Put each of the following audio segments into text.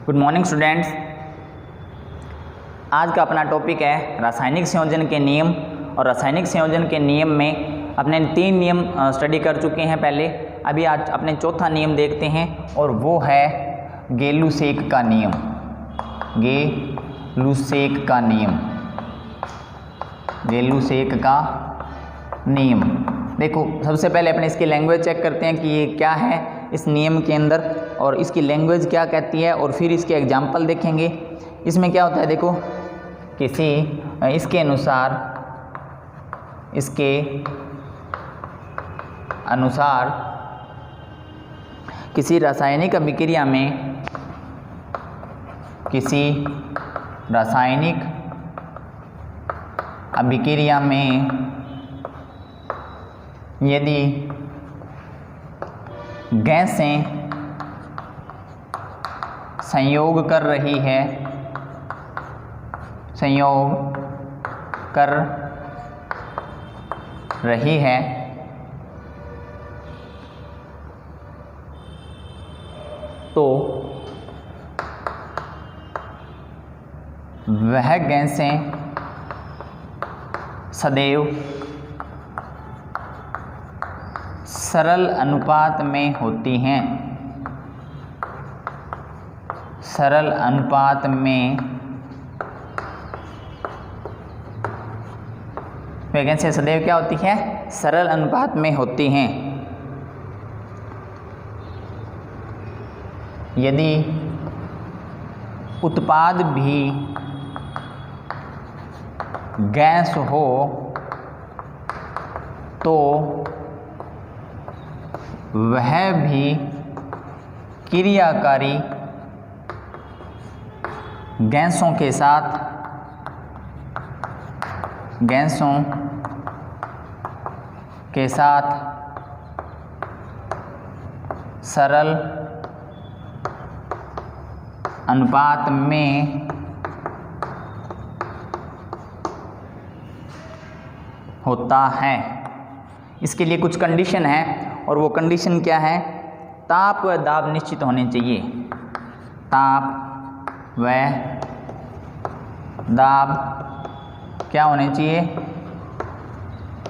Good morning students. आज का अपना टॉपिक है रासायनिक संयोजन के नियम। और रासायनिक संयोजन के नियम में अपने 3 नियम स्टडी कर चुके हैं पहले। अभी आज अपने चौथा नियम देखते हैं और वो है गेलुसेक का नियम। गेलुसेक का नियम, गेलुसेक का नियम। देखो, सबसे पहले अपने इसकी लैंग्वेज चेक करते हैं कि ये क्या है इस नियम के अंदर और इसकी लैंग्वेज क्या कहती है, और फिर इसके एग्जाम्पल देखेंगे। इसमें क्या होता है, देखो, किसी इसके अनुसार किसी रासायनिक अभिक्रिया में यदि गैसें संयोग कर रही है तो वह गैसें सदैव सरल अनुपात में होती हैं। सरल अनुपात में वैकेंसी सदैव क्या होती है? सरल अनुपात में होती हैं। यदि उत्पाद भी गैस हो तो वह भी क्रियाकारी गैसों के साथ सरल अनुपात में होता है। इसके लिए कुछ कंडीशन है और वो कंडीशन क्या है? ताप व दाब निश्चित होने चाहिए। ताप व दाब क्या होने चाहिए?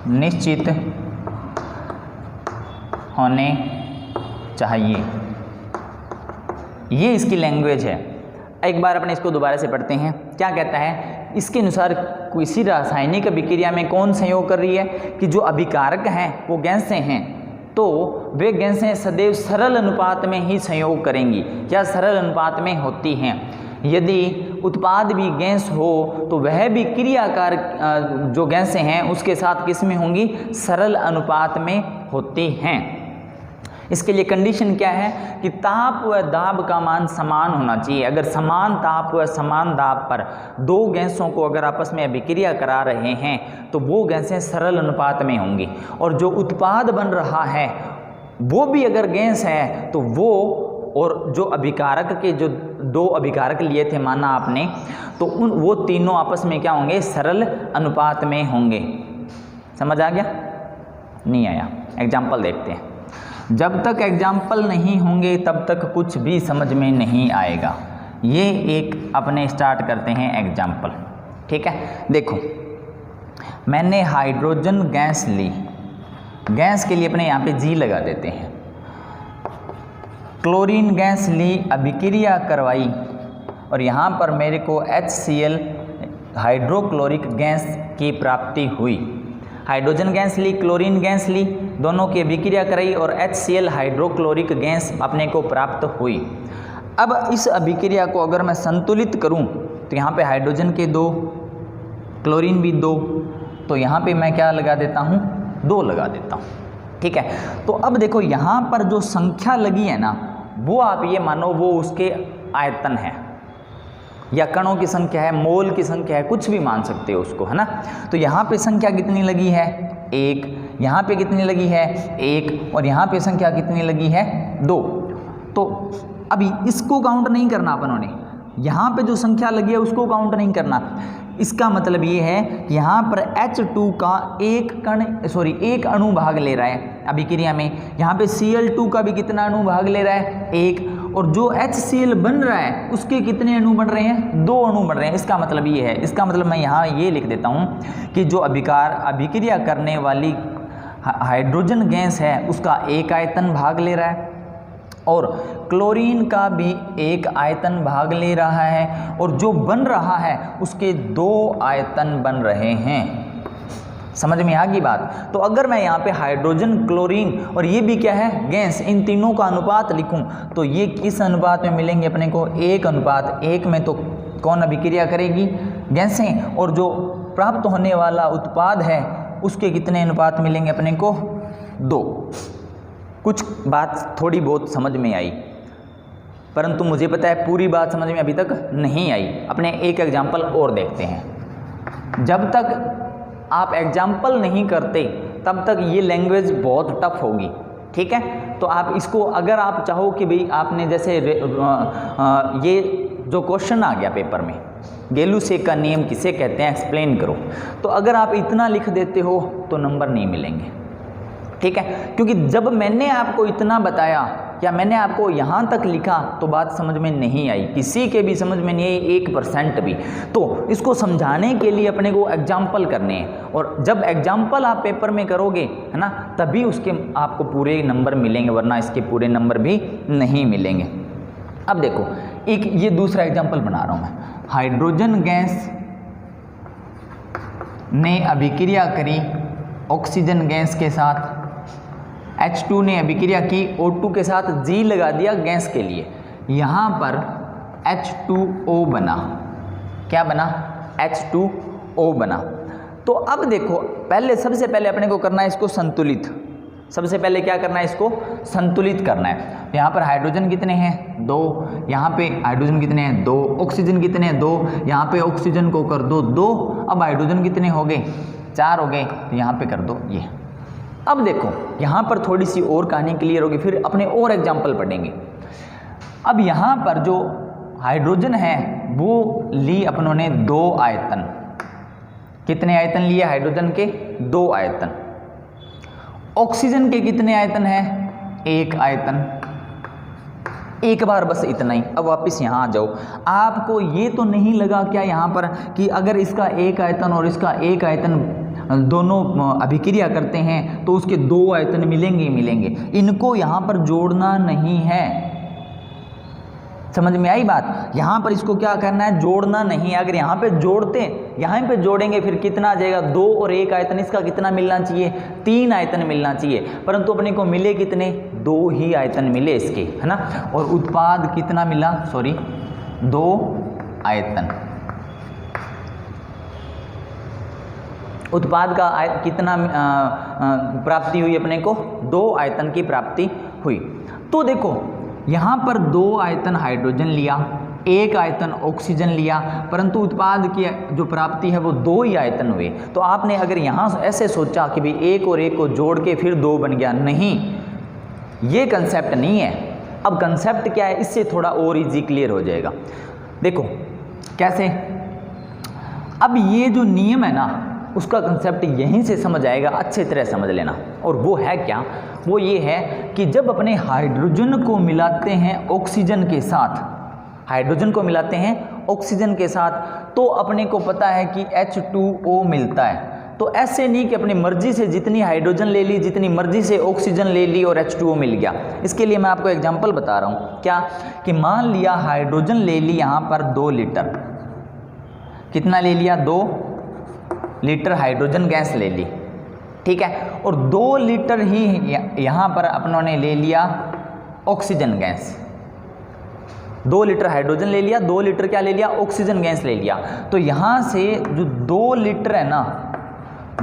निश्चित होने चाहिए। ये इसकी लैंग्वेज है। एक बार अपने इसको दोबारा से पढ़ते हैं। क्या कहता है? इसके अनुसार किसी रासायनिक अभिक्रिया में कौन संयोग कर रही है कि जो अभिकारक हैं वो गैसें हैं, तो वे गैसें सदैव सरल अनुपात में ही संयोग करेंगी या सरल अनुपात में होती हैं। यदि उत्पाद भी गैस हो तो वह भी क्रियाकार जो गैसें हैं उसके साथ किस में होंगी? सरल अनुपात में होती हैं। इसके लिए कंडीशन क्या है कि ताप व दाब का मान समान होना चाहिए। अगर समान ताप व समान दाब पर 2 गैसों को अगर आपस में अभिक्रिया करा रहे हैं तो वो गैसें सरल अनुपात में होंगी। और जो उत्पाद बन रहा है वो भी अगर गैस है तो वो, और जो अभिकारक के जो 2 अभिकारक लिए थे माना आपने, तो वो तीनों आपस में क्या होंगे? सरल अनुपात में होंगे। समझ आ गया? नहीं आया? एग्जाम्पल देखते हैं। जब तक एग्जाम्पल नहीं होंगे तब तक कुछ भी समझ में नहीं आएगा। ये एक अपने स्टार्ट करते हैं एग्जाम्पल। ठीक है, देखो, मैंने हाइड्रोजन गैस ली। गैस के लिए अपने यहाँ पे जी लगा देते हैं। क्लोरीन गैस ली, अभिक्रिया करवाई और यहाँ पर मेरे को HCl हाइड्रोक्लोरिक गैस की प्राप्ति हुई। हाइड्रोजन गैस ली, क्लोरीन गैस ली, दोनों की अभिक्रिया कराई और HCl हाइड्रोक्लोरिक गैस अपने को प्राप्त हुई। अब इस अभिक्रिया को अगर मैं संतुलित करूं तो यहाँ पे हाइड्रोजन के 2, क्लोरीन भी 2, तो यहाँ पे मैं क्या लगा देता हूँ? 2 लगा देता हूँ। ठीक है, तो अब देखो यहाँ पर जो संख्या लगी है ना, वो आप ये मानो वो उसके आयतन है या कणों की संख्या है, मोल की संख्या है, कुछ भी मान सकते हो उसको, है ना। तो यहाँ पे संख्या कितनी लगी है? 1। यहाँ पे कितनी लगी है? 1। और यहाँ पे संख्या कितनी लगी है? 2। तो अभी इसको काउंट नहीं करना अपनों ने, यहाँ पे जो संख्या लगी है उसको काउंट नहीं करना। इसका मतलब ये है कि यहाँ पर H2 का एक अणु भाग ले रहा है अभिक्रिया में। यहाँ पे Cl2 का भी कितना अणु भाग ले रहा है? 1। और जो HCl बन रहा है उसके कितने अणु बन रहे हैं? 2 अणु बन रहे हैं। इसका मतलब ये है, इसका मतलब मैं यहाँ ये लिख देता हूँ कि जो अभिक्रिया करने वाली हाइड्रोजन गैस है उसका एक आयतन भाग ले रहा है और क्लोरीन का भी एक आयतन भाग ले रहा है और जो बन रहा है उसके 2 आयतन बन रहे हैं। समझ में आ गई बात? तो अगर मैं यहाँ पे हाइड्रोजन, क्लोरीन और ये भी क्या है गैस, इन तीनों का अनुपात लिखूं तो ये किस अनुपात में मिलेंगे अपने को? 1:1 में। तो कौन अभिक्रिया करेगी? गैसें। और जो प्राप्त होने वाला उत्पाद है उसके कितने अनुपात मिलेंगे अपने को? 2। कुछ बात थोड़ी बहुत समझ में आई, परंतु मुझे पता है पूरी बात समझ में अभी तक नहीं आई। अपने एक एग्जाम्पल और देखते हैं। जब तक आप एग्जाम्पल नहीं करते तब तक ये लैंग्वेज बहुत टफ होगी, ठीक है? तो आप इसको, अगर आप चाहो कि भाई आपने जैसे ये जो क्वेश्चन आ गया पेपर में, गैलू-सेक का नियम किसे कहते हैं, एक्सप्लेन करो, तो अगर आप इतना लिख देते हो तो नंबर नहीं मिलेंगे, ठीक है? क्योंकि जब मैंने आपको इतना बताया या मैंने आपको यहाँ तक लिखा तो बात समझ में नहीं आई, किसी के भी समझ में नहीं आई 1% भी। तो इसको समझाने के लिए अपने को एग्जाम्पल करने हैं और जब एग्जाम्पल आप पेपर में करोगे, है ना, तभी उसके आपको पूरे नंबर मिलेंगे, वरना इसके पूरे नंबर भी नहीं मिलेंगे। अब देखो, एक ये दूसरा एग्जाम्पल बना रहा हूँ मैं। हाइड्रोजन गैस ने अभिक्रिया करी ऑक्सीजन गैस के साथ, H2 ने अभिक्रिया की O2 के साथ, G लगा दिया गैस के लिए। यहाँ पर H2O बना। क्या बना? H2O बना। तो अब देखो, सबसे पहले अपने को करना है इसको संतुलित। सबसे पहले क्या करना है? इसको संतुलित करना है। यहाँ पर हाइड्रोजन कितने हैं? 2। यहाँ पे हाइड्रोजन कितने हैं? 2। ऑक्सीजन कितने हैं? 2। यहाँ पे ऑक्सीजन को कर दो 2। अब हाइड्रोजन कितने हो गए? 4 हो गए। तो यहाँ पे कर दो ये। अब देखो, यहाँ पर थोड़ी सी और कहानी क्लियर होगी, फिर अपने और एग्जाम्पल पढ़ेंगे। अब यहाँ पर जो हाइड्रोजन है वो ली अपनों ने 2 आयतन। कितने आयतन लिए हाइड्रोजन के? 2 आयतन। ऑक्सीजन के कितने आयतन हैं? 1 आयतन। एक बार बस इतना ही। अब वापस यहाँ आ जाओ। आपको ये तो नहीं लगा क्या यहाँ पर कि अगर इसका 1 आयतन और इसका 1 आयतन दोनों अभिक्रिया करते हैं तो उसके 2 आयतन मिलेंगे। इनको यहाँ पर जोड़ना नहीं है। समझ में आई बात? यहाँ पर इसको क्या करना है? जोड़ना नहीं है। अगर यहाँ पे जोड़ेंगे फिर कितना आ जाएगा? 2 और 1 आयतन। इसका कितना मिलना चाहिए? 3 आयतन मिलना चाहिए, परंतु अपने को मिले कितने? 2 ही आयतन मिले इसके, है ना? और उत्पाद कितना मिला? 2 आयतन। उत्पाद का कितना प्राप्ति हुई अपने को? 2 आयतन की प्राप्ति हुई। तो देखो, यहाँ पर 2 आयतन हाइड्रोजन लिया, 1 आयतन ऑक्सीजन लिया, परंतु उत्पाद की जो प्राप्ति है वो 2 ही आयतन हुए। तो आपने अगर यहाँ ऐसे सोचा कि भाई 1 और 1 को जोड़ के फिर 2 बन गया, नहीं, ये कंसेप्ट नहीं है। अब कंसेप्ट क्या है, इससे थोड़ा और इजी क्लियर हो जाएगा। देखो कैसे, अब ये जो नियम है ना, उसका कंसेप्ट यहीं से समझ आएगा, अच्छे तरह समझ लेना। और वो है क्या? वो ये है कि जब अपने हाइड्रोजन को मिलाते हैं ऑक्सीजन के साथ, हाइड्रोजन को मिलाते हैं ऑक्सीजन के साथ, तो अपने को पता है कि H2O मिलता है। तो ऐसे नहीं कि अपनी मर्जी से जितनी हाइड्रोजन ले ली, जितनी मर्जी से ऑक्सीजन ले ली और H2O मिल गया। इसके लिए मैं आपको एग्जांपल बता रहा हूँ। क्या कि मान लिया हाइड्रोजन ले ली यहाँ पर 2 लीटर। कितना ले लिया? 2 लीटर हाइड्रोजन गैस ले ली, ठीक है। और 2 लीटर ही यहाँ पर अपनों ने ले लिया ऑक्सीजन गैस। 2 लीटर हाइड्रोजन ले लिया, 2 लीटर क्या ले लिया? ऑक्सीजन गैस ले लिया। तो यहाँ से जो 2 लीटर है ना,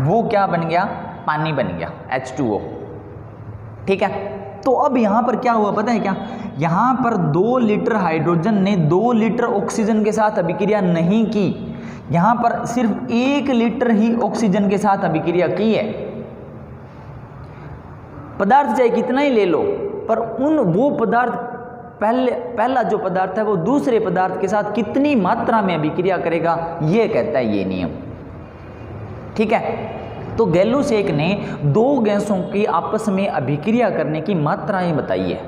वो क्या बन गया? पानी बन गया, H2O, ठीक है। तो अब यहाँ पर क्या हुआ पता है क्या? यहाँ पर 2 लीटर हाइड्रोजन ने 2 लीटर ऑक्सीजन के साथ अभिक्रिया नहीं की, यहाँ पर सिर्फ 1 लीटर ही ऑक्सीजन के साथ अभिक्रिया की है। पदार्थ चाहे कितना ही ले लो, पर वो पदार्थ पहला जो पदार्थ है वो दूसरे पदार्थ के साथ कितनी मात्रा में अभिक्रिया करेगा, ये कहता है ये नियम, ठीक है। तो गैलू-सेक ने 2 गैसों की आपस में अभिक्रिया करने की मात्राएं बताई है।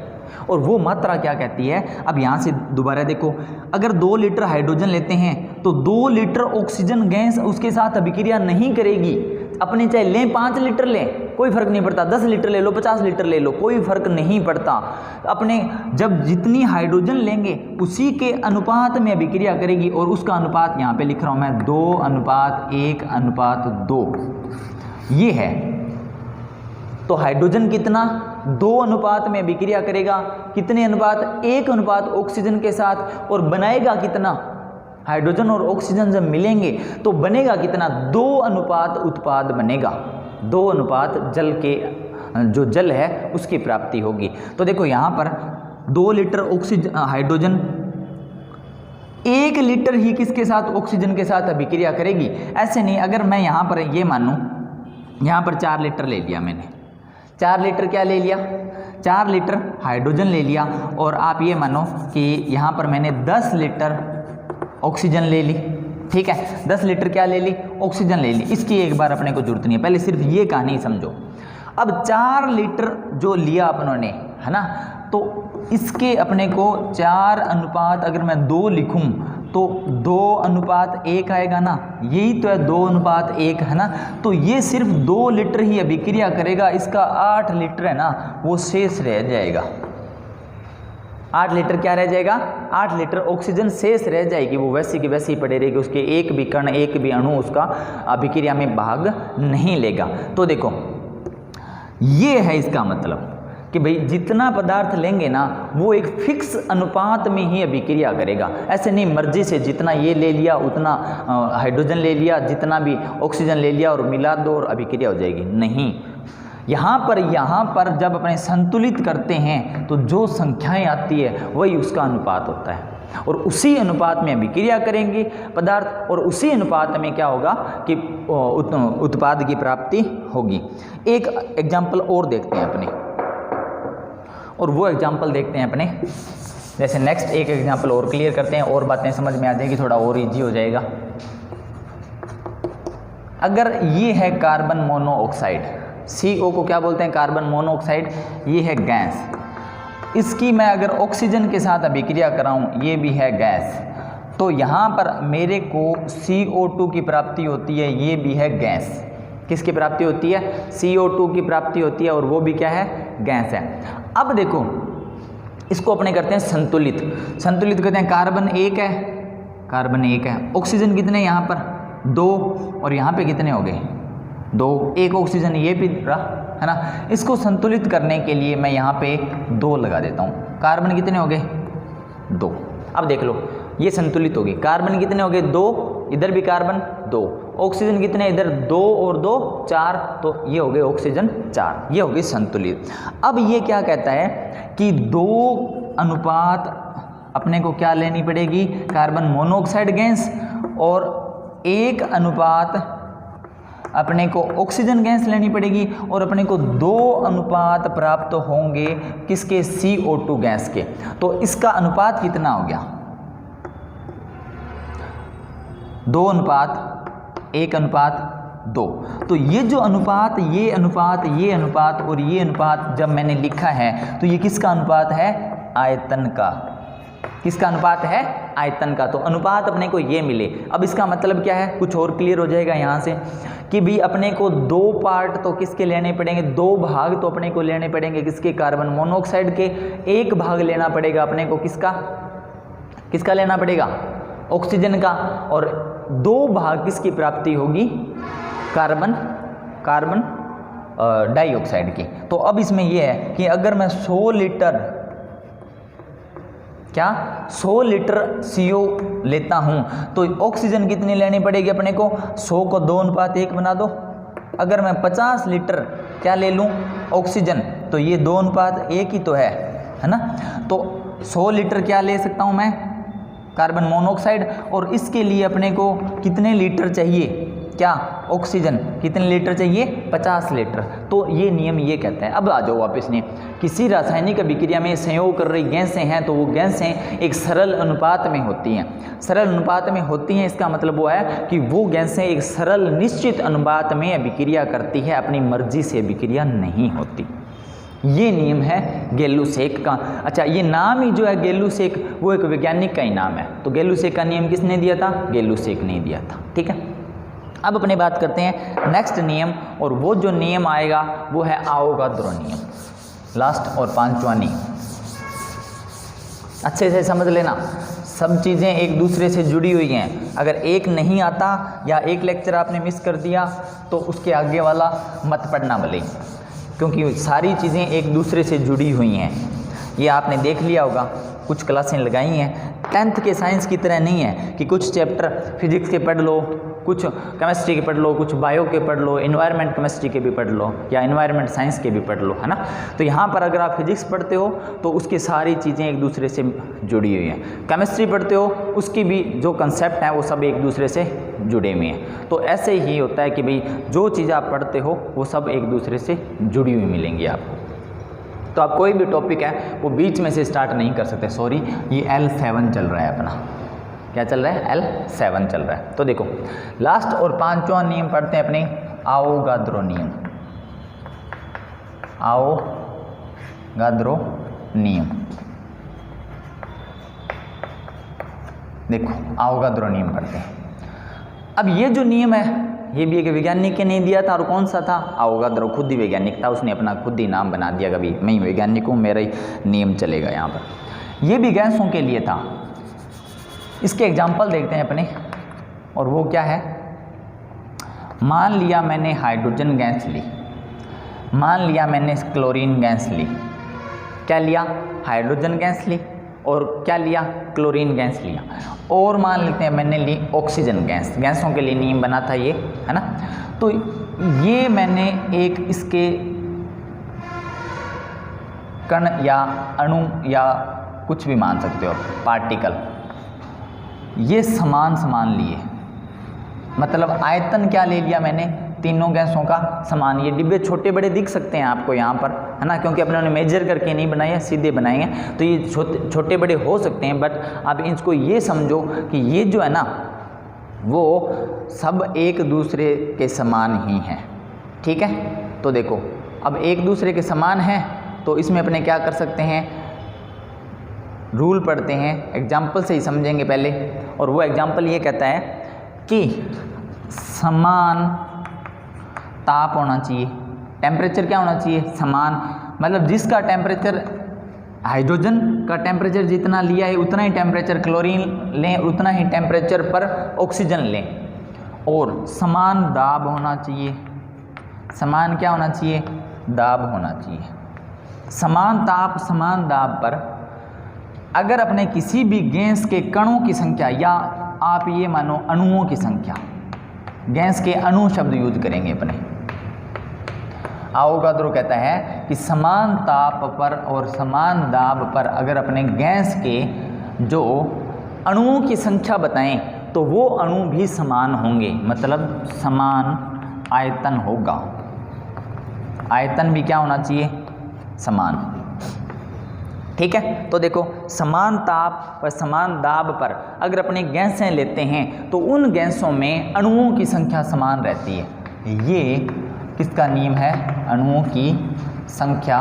और वो मात्रा क्या कहती है, अब यहाँ से दोबारा देखो, अगर 2 लीटर हाइड्रोजन लेते हैं तो 2 लीटर ऑक्सीजन गैस उसके साथ अभिक्रिया नहीं करेगी। अपने चाहे लें 5 लीटर लें, कोई फर्क नहीं पड़ता, 10 लीटर ले लो, 50 लीटर ले लो, कोई फर्क नहीं पड़ता। अपने जब जितनी हाइड्रोजन लेंगे उसी के अनुपात में अभिक्रिया करेगी, और उसका अनुपात यहाँ पे लिख रहा हूँ मैं 2:1:2 ये है। तो हाइड्रोजन कितना 2 अनुपात में अभिक्रिया करेगा, कितने अनुपात, 1 अनुपात ऑक्सीजन के साथ, और बनाएगा कितना, हाइड्रोजन और ऑक्सीजन जब मिलेंगे तो बनेगा कितना, 2 अनुपात उत्पाद बनेगा, 2 अनुपात जल के, जो जल है उसकी प्राप्ति होगी। तो देखो यहाँ पर 2 लीटर ऑक्सीजन हाइड्रोजन 1 लीटर ही किसके साथ, ऑक्सीजन के साथ अभिक्रिया करेगी। ऐसे नहीं, अगर मैं यहाँ पर ये मानूँ, यहाँ पर 4 लीटर ले लिया मैंने, 4 लीटर क्या ले लिया, 4 लीटर हाइड्रोजन ले लिया, और आप ये मानो कि यहाँ पर मैंने 10 लीटर ऑक्सीजन ले ली, ठीक है, 10 लीटर क्या ले ली, ऑक्सीजन ले ली। इसकी एक बार अपने को जरूरत नहीं है, पहले सिर्फ ये कहानी समझो। अब 4 लीटर जो लिया अपनों ने, है ना, तो इसके अपने को 4 अनुपात अगर मैं 2 लिखूं तो 2:1 आएगा ना, यही तो है 2:1 है ना। तो ये सिर्फ 2 लीटर ही अभिक्रिया करेगा, इसका 8 लीटर है ना वो शेष रह जाएगा। 8 लीटर क्या रह जाएगा, 8 लीटर ऑक्सीजन शेष रह जाएगी, वो वैसी की वैसी पड़ी रहेगी, उसके एक भी कण, एक भी अणु उसका अभिक्रिया में भाग नहीं लेगा। तो देखो ये है इसका मतलब कि भाई जितना पदार्थ लेंगे ना वो एक फिक्स अनुपात में ही अभिक्रिया करेगा। ऐसे नहीं मर्जी से जितना ये ले लिया उतना हाइड्रोजन ले लिया, जितना भी ऑक्सीजन ले लिया और मिला दो और अभिक्रिया हो जाएगी, नहीं। यहाँ पर जब अपने संतुलित करते हैं तो जो संख्याएं आती है वही उसका अनुपात होता है, और उसी अनुपात में अभिक्रिया करेंगे पदार्थ, और उसी अनुपात में क्या होगा कि उत्पाद की प्राप्ति होगी। एक एग्जाम्पल और देखते हैं अपने, और वो एग्जाम्पल देखते हैं अपने, जैसे नेक्स्ट एक एग्जाम्पल और क्लियर करते हैं, और बातें समझ में आ जाएगी, थोड़ा और इजी हो जाएगा। अगर ये है कार्बन मोनोऑक्साइड, CO को क्या बोलते हैं, कार्बन मोनोऑक्साइड, ये है गैस। इसकी मैं अगर ऑक्सीजन के साथ अभिक्रिया कराऊं, ये भी है गैस, तो यहाँ पर मेरे को CO2 की प्राप्ति होती है, ये भी है गैस। किसकी प्राप्ति होती है, CO2 की प्राप्ति होती है, और वो भी क्या है, गैस है। अब देखो इसको अपने करते हैं संतुलित। संतुलित कहते हैं कार्बन 1 है, कार्बन 1 है, ऑक्सीजन कितने यहाँ पर 2, और यहाँ पे कितने हो गए 2, 1 ऑक्सीजन ये भी रहा, है ना। इसको संतुलित करने के लिए मैं यहाँ पे 2 लगा देता हूँ। कार्बन कितने हो गए 2, अब देख लो ये संतुलित होगी। कार्बन कितने हो गए 2, इधर भी कार्बन 2, ऑक्सीजन कितने इधर 2 और 2 4, तो ये हो गए ऑक्सीजन 4, ये हो गई संतुलित। अब ये क्या कहता है कि 2 अनुपात अपने को क्या लेनी पड़ेगी, कार्बन मोनोऑक्साइड गैस, और 1 अनुपात अपने को ऑक्सीजन गैस लेनी पड़ेगी, और अपने को 2 अनुपात प्राप्त होंगे किसके, CO2 गैस के। तो इसका अनुपात कितना हो गया, 2 अनुपात 1 अनुपात 2। तो ये जो अनुपात, ये अनुपात, ये अनुपात और ये अनुपात जब मैंने लिखा है तो ये किसका अनुपात है, आयतन का। किसका अनुपात है, आयतन का। तो अनुपात अपने को ये मिले। अब इसका मतलब क्या है, कुछ और क्लियर हो जाएगा यहाँ से कि भी अपने को 2 पार्ट तो किसके लेने पड़ेंगे, 2 भाग तो अपने को लेने पड़ेंगे किसके, कार्बन मोनोऑक्साइड के। 1 भाग लेना पड़ेगा अपने को किसका, किसका लेना पड़ेगा, ऑक्सीजन का, और 2 भाग किसकी प्राप्ति होगी, कार्बन डाइऑक्साइड की। तो अब इसमें यह है कि अगर मैं 100 लीटर 100 लीटर CO लेता हूं तो ऑक्सीजन कितनी लेनी पड़ेगी अपने को, 100 को 2:1 बना दो। अगर मैं 50 लीटर क्या ले लूं ऑक्सीजन, तो ये 2:1 ही तो है ना। तो 100 लीटर क्या ले सकता हूं मैं, कार्बन मोनोऑक्साइड, और इसके लिए अपने को कितने लीटर चाहिए, क्या, ऑक्सीजन कितने लीटर चाहिए, 50 लीटर। तो ये नियम ये कहता है। अब आ जाओ वापस ने, किसी रासायनिक अभिक्रिया में संयोग कर रही गैसें हैं तो वो गैसें एक सरल अनुपात में होती हैं। सरल अनुपात में होती हैं इसका मतलब वो है कि वो गैसें एक सरल निश्चित अनुपात में अभिक्रिया करती है, अपनी मर्जी से अभिक्रिया नहीं होती। ये नियम है गैलुसेक का। अच्छा, ये नाम ही जो है गैलुसेक, वो एक वैज्ञानिक का ही नाम है। तो गैलुसेक का नियम किसने दिया था? गैलुसेक ने दिया था। ठीक है, अब अपने बात करते हैं नेक्स्ट नियम, और वो जो नियम आएगा वो है आवोगाद्रो नियम, लास्ट और 5वां नियम। अच्छे से समझ लेना, सब चीज़ें एक दूसरे से जुड़ी हुई हैं। अगर एक नहीं आता या एक लेक्चर आपने मिस कर दिया तो उसके आगे वाला मत पढ़ना भले, क्योंकि सारी चीज़ें एक दूसरे से जुड़ी हुई हैं। ये आपने देख लिया होगा, कुछ क्लासें लगाई हैं। 10th के साइंस की तरह नहीं है कि कुछ चैप्टर फिजिक्स के पढ़ लो, कुछ केमिस्ट्री के पढ़ लो, कुछ बायो के पढ़ लो, एनवायरनमेंट केमिस्ट्री के भी पढ़ लो, या एनवायरनमेंट साइंस के भी पढ़ लो, है ना। तो यहाँ पर अगर आप फिजिक्स पढ़ते हो तो उसकी सारी चीज़ें एक दूसरे से जुड़ी हुई हैं। केमिस्ट्री पढ़ते हो उसकी भी जो कंसेप्ट हैं वो सब एक दूसरे से जुड़े हुए हैं। तो ऐसे ही होता है कि भाई जो चीज़ आप पढ़ते हो वो सब एक दूसरे से जुड़ी हुई मिलेंगी आपको। तो आप कोई भी टॉपिक है वो बीच में से स्टार्ट नहीं कर सकते। सॉरी, ये L7 चल रहा है अपना, क्या चल रहा है? L7 चल रहा है। तो देखो लास्ट और 5वां नियम पढ़ते हैं अपने, आवोगाद्रो नियम। आवोगाद्रो नियम, देखो आवोगाद्रो नियम पढ़ते हैं। अब ये जो नियम है ये भी एक वैज्ञानिक ने दिया था, और कौन सा था? आवोगाद्रो खुद ही वैज्ञानिक था, उसने अपना खुद ही नाम बना दिया, कभी मैं ही वैज्ञानिक हूँ, मेरा ही नियम चलेगा यहाँ पर। ये भी गैसों के लिए था। इसके एग्जाम्पल देखते हैं अपने, और वो क्या है? मान लिया मैंने हाइड्रोजन गैस ली, मान लिया मैंने क्लोरीन गैस ली, क्या लिया? हाइड्रोजन गैस ली, और क्या लिया? क्लोरीन गैस लिया। और मान लेते हैं मैंने ली ऑक्सीजन गैस। गैसों के लिए नियम बना था ये, है ना। तो ये मैंने एक इसके कण या अणु या कुछ भी मान सकते हो, पार्टिकल, ये समान समान लिए, मतलब आयतन क्या ले लिया मैंने? तीनों गैसों का समान। ये डिब्बे छोटे बड़े दिख सकते हैं आपको यहाँ पर, है ना, क्योंकि अपने मेजर करके नहीं बनाए, सीधे बनाए हैं। तो ये छोटे बड़े हो सकते हैं, बट आप इसको ये समझो कि ये जो है ना वो सब एक दूसरे के समान ही हैं। ठीक है, तो देखो अब एक दूसरे के समान हैं तो इसमें अपने क्या कर सकते हैं? रूल पढ़ते हैं, एग्जाम्पल से ही समझेंगे पहले। और वो एग्जाम्पल ये कहता है कि समान ताप होना चाहिए, टेम्परेचर क्या होना चाहिए? समान, मतलब जिसका टेम्परेचर हाइड्रोजन का टेम्परेचर जितना लिया है उतना ही टेम्परेचर क्लोरीन लें, उतना ही टेम्परेचर पर ऑक्सीजन लें। और समान दाब होना चाहिए, समान क्या होना चाहिए? दाब होना चाहिए। समान ताप समान दाब पर अगर अपने किसी भी गैस के कणों की संख्या, या आप ये मानो अणुओं की संख्या, गैस के अणु शब्द यूज करेंगे अपने। आवोगाद्रो कहता है कि समान ताप पर और समान दाब पर अगर अपने गैस के जो अणुओं की संख्या बताएं तो वो अणु भी समान होंगे, मतलब समान आयतन होगा। आयतन भी क्या होना चाहिए? समान। ठीक है, तो देखो समान ताप और समान दाब पर अगर अपने गैसें लेते हैं तो उन गैसों में अणुओं की संख्या समान रहती है। ये किसका नियम है? अणुओं की संख्या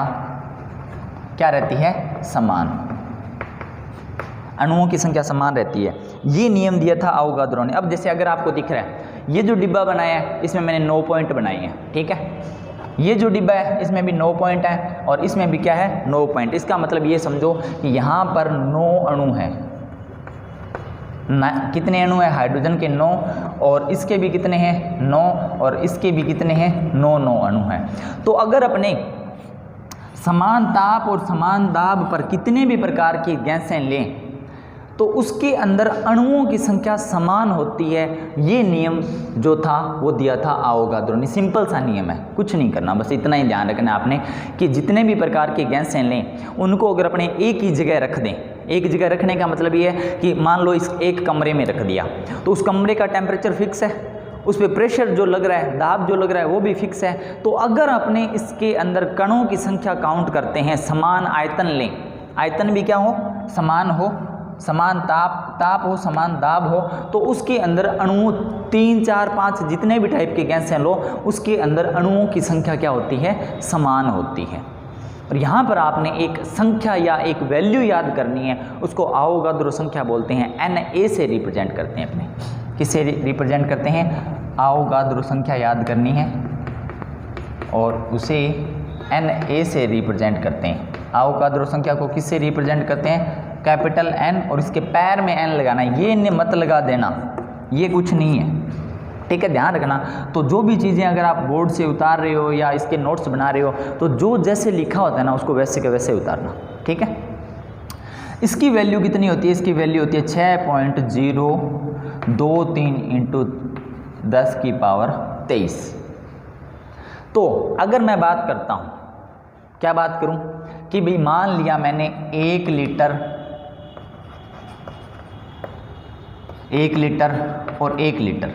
क्या रहती है? समान। अणुओं की संख्या समान रहती है। ये नियम दिया था आवोगाद्रो ने। अब जैसे अगर आपको दिख रहा है ये जो डिब्बा बनाया है इसमें मैंने 9 पॉइंट बनाए हैं। ठीक है, ये जो डिब्बा है इसमें भी 9 पॉइंट है और इसमें भी क्या है? 9 पॉइंट। इसका मतलब ये समझो कि यहाँ पर 9 अणु हैं। कितने अणु हैं? हाइड्रोजन के 9, और इसके भी कितने हैं? 9, और इसके भी कितने हैं? 9 अणु हैं। तो अगर अपने समान ताप और समान दाब पर कितने भी प्रकार की गैसें लें तो उसके अंदर अणुओं की संख्या समान होती है। ये नियम जो था वो दिया था आवोगाद्रो ने। सिंपल सा नियम है, कुछ नहीं करना, बस इतना ही ध्यान रखना आपने कि जितने भी प्रकार की गैसें लें उनको अगर अपने एक ही जगह रख दें। एक जगह रखने का मतलब ये है कि मान लो इस एक कमरे में रख दिया तो उस कमरे का टेम्परेचर फिक्स है, उस पर प्रेशर जो लग रहा है, दाब जो लग रहा है वो भी फिक्स है। तो अगर अपने इसके अंदर कणों की संख्या काउंट करते हैं, समान आयतन लें, आयतन भी क्या हो? समान हो, समान ताप हो, समान दाब हो, तो उसके अंदर अणु 3, 4, 5 जितने भी टाइप के गैसें लो उसके अंदर अणुओं की संख्या क्या होती है? समान होती है। और यहाँ पर आपने एक संख्या या एक वैल्यू याद करनी है, उसको अवोगाद्रो संख्या बोलते हैं, Na से रिप्रेजेंट करते हैं अपने। किससे रिप्रेजेंट करते हैं? अवोगाद्रो संख्या याद करनी है और उसे Na से रिप्रेजेंट करते हैं। अवोगाद्रो संख्या को किससे रिप्रेजेंट करते हैं? कैपिटल N, और इसके पैर में N लगाना है, ये मत लगा देना, ये कुछ नहीं है, ठीक है, ध्यान रखना। तो जो भी चीज़ें अगर आप बोर्ड से उतार रहे हो या इसके नोट्स बना रहे हो, तो जो जैसे लिखा होता है ना उसको वैसे के वैसे उतारना, ठीक है। इसकी वैल्यू कितनी होती है? इसकी वैल्यू होती है 6.023 इंटू 10 की पावर 23। तो अगर मैं बात करता हूँ, क्या बात करूँ कि भाई मान लिया मैंने 1 लीटर और 1 लीटर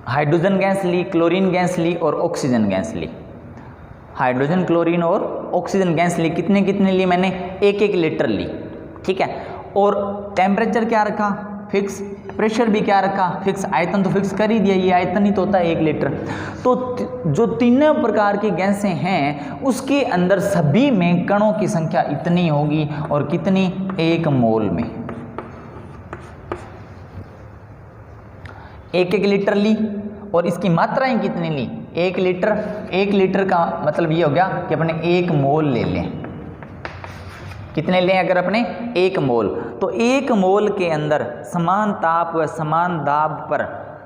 हाइड्रोजन गैस ली, क्लोरीन गैस ली और ऑक्सीजन गैस ली। हाइड्रोजन, क्लोरीन और ऑक्सीजन गैस ली, कितने कितने ली मैंने? 1-1 लीटर ली, ठीक है। और टेम्परेचर क्या रखा? फिक्स। प्रेशर भी क्या रखा? फिक्स। आयतन तो फिक्स कर ही दिया, ये आयतन ही तो होता है 1 लीटर। तो जो तीनों प्रकार की गैसें हैं उसके अंदर सभी में कणों की संख्या इतनी होगी, और कितनी? 1 मोल में। 1-1 लीटर ली और इसकी मात्राएं कितनी ली? 1 लीटर। 1 लीटर का मतलब ये हो गया कि अपने 1 मोल ले लें। कितने लें अगर अपने? 1 मोल। तो 1 मोल के अंदर समान ताप व समान दाब पर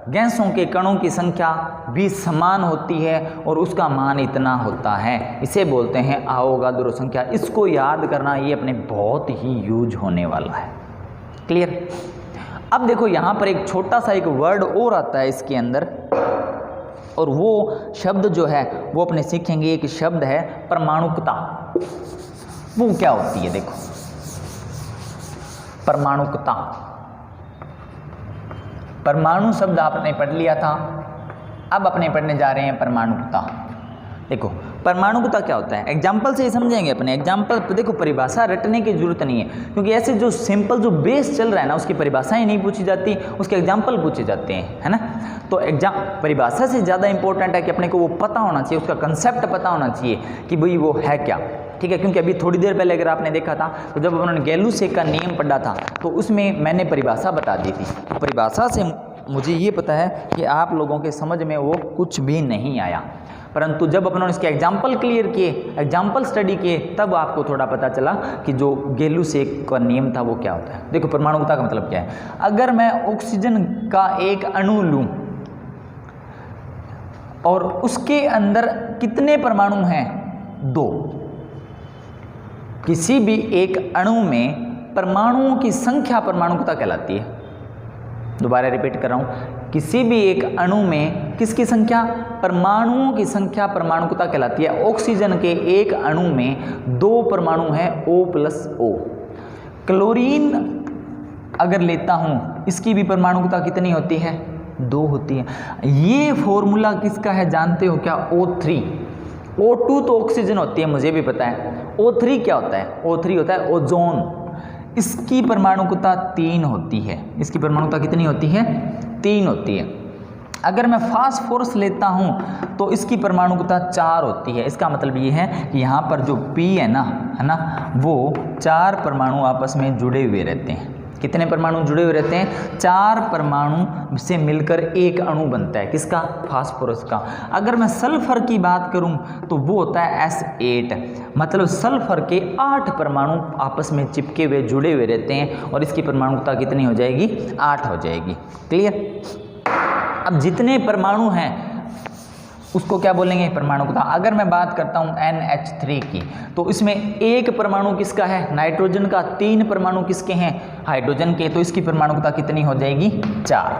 गैसों के कणों की संख्या भी समान होती है और उसका मान इतना होता है। इसे बोलते हैं अवोगाद्रो संख्या। इसको याद करना ये अपने बहुत ही यूज होने वाला है। क्लियर? अब देखो यहाँ पर एक छोटा सा एक वर्ड और आता है इसके अंदर, और वो शब्द जो है वो अपने सीखेंगे। एक शब्द है परमाणुकता। वो क्या होती है? देखो, परमाणुकता। परमाणु शब्द आपने पढ़ लिया था, अब अपने पढ़ने जा रहे हैं परमाणुकता। देखो परमाणुकता क्या होता है, एग्जाम्पल से ही समझेंगे अपने। एग्जाम्पल देखो, परिभाषा रटने की जरूरत नहीं है, क्योंकि ऐसे जो सिंपल जो बेस चल रहा है ना उसकी परिभाषाएं नहीं पूछी जाती, उसके एग्जाम्पल पूछे जाते हैं, है ना। तो परिभाषा से ज़्यादा इंपॉर्टेंट है कि अपने को वो पता होना चाहिए, उसका कंसेप्ट पता होना चाहिए कि भाई वो है क्या, ठीक है। क्योंकि अभी थोड़ी देर पहले अगर आपने देखा था तो जब उन्होंने गैलुसेक का नियम पढ़ा था तो उसमें मैंने परिभाषा बता दी थी। तो परिभाषा से मुझे ये पता है कि आप लोगों के समझ में वो कुछ भी नहीं आया, परंतु जब अपनों ने इसके एग्जाम्पल क्लियर किए, एग्जाम्पल स्टडी किए, तब आपको थोड़ा पता चला कि जो गैलुसेक का नियम था वो क्या होता है। देखो परमाणुकता का मतलब क्या है। अगर मैं ऑक्सीजन का एक अणु लूं और उसके अंदर कितने परमाणु हैं? 2। किसी भी एक अणु में परमाणुओं की संख्या परमाणुकता कहलाती है। दोबारा रिपीट कर रहा हूं, किसी भी एक अणु में किसकी संख्या? परमाणुओं की संख्या परमाणुकता कहलाती है। ऑक्सीजन के एक अणु में 2 परमाणु हैं, O+O। क्लोरीन अगर लेता हूं, इसकी भी परमाणुकता कितनी होती है? 2 होती है। ये फॉर्मूला किसका है जानते हो क्या? O3। O2 तो ऑक्सीजन होती है, मुझे भी पता है। O3 क्या होता है? O3 होता है ओजोन। इसकी परमाणुकता 3 होती है। इसकी परमाणुकता कितनी होती है? 3 होती है। अगर मैं फास्फोरस लेता हूं तो इसकी परमाणुकता 4 होती है। इसका मतलब ये है कि यहाँ पर जो P है ना, वो 4 परमाणु आपस में जुड़े हुए रहते हैं। कितने परमाणु जुड़े हुए रहते हैं? 4 परमाणु से मिलकर एक अणु बनता है। किसका? फास्फोरस का। अगर मैं सल्फर की बात करूं तो वो होता है S8, मतलब सल्फर के 8 परमाणु आपस में चिपके हुए जुड़े हुए रहते हैं और इसकी परमाणुकता कितनी हो जाएगी? 8 हो जाएगी। क्लियर? अब जितने परमाणु हैं उसको क्या बोलेंगे? परमाणुकता। अगर मैं बात करता हूं NH3 की, तो इसमें 1 परमाणु किसका है? नाइट्रोजन का। 3 परमाणु किसके हैं? हाइड्रोजन के। तो इसकी परमाणुकता कितनी हो जाएगी? 4।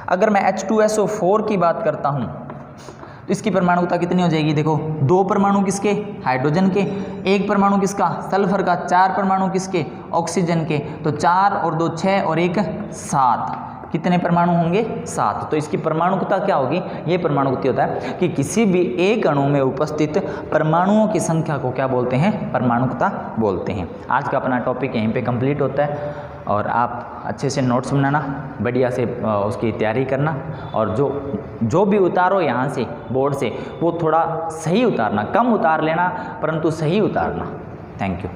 अगर मैं H2SO4 की बात करता हूं तो इसकी परमाणुकता कितनी हो जाएगी? देखो, 2 परमाणु किसके? हाइड्रोजन के। 1 परमाणु किसका? सल्फर का। 4 परमाणु किसके? ऑक्सीजन के। तो 4 और 2 6 और 1 7। कितने परमाणु होंगे? 7। तो इसकी परमाणुकता क्या होगी? ये परमाणुकता होता है कि किसी भी एक अणु में उपस्थित परमाणुओं की संख्या को क्या बोलते हैं? परमाणुकता बोलते हैं। आज का अपना टॉपिक यहीं पे कंप्लीट होता है और आप अच्छे से नोट्स बनाना, बढ़िया से उसकी तैयारी करना, और जो भी उतारो यहाँ से बोर्ड से वो थोड़ा सही उतारना, कम उतार लेना परंतु सही उतारना। Thank you.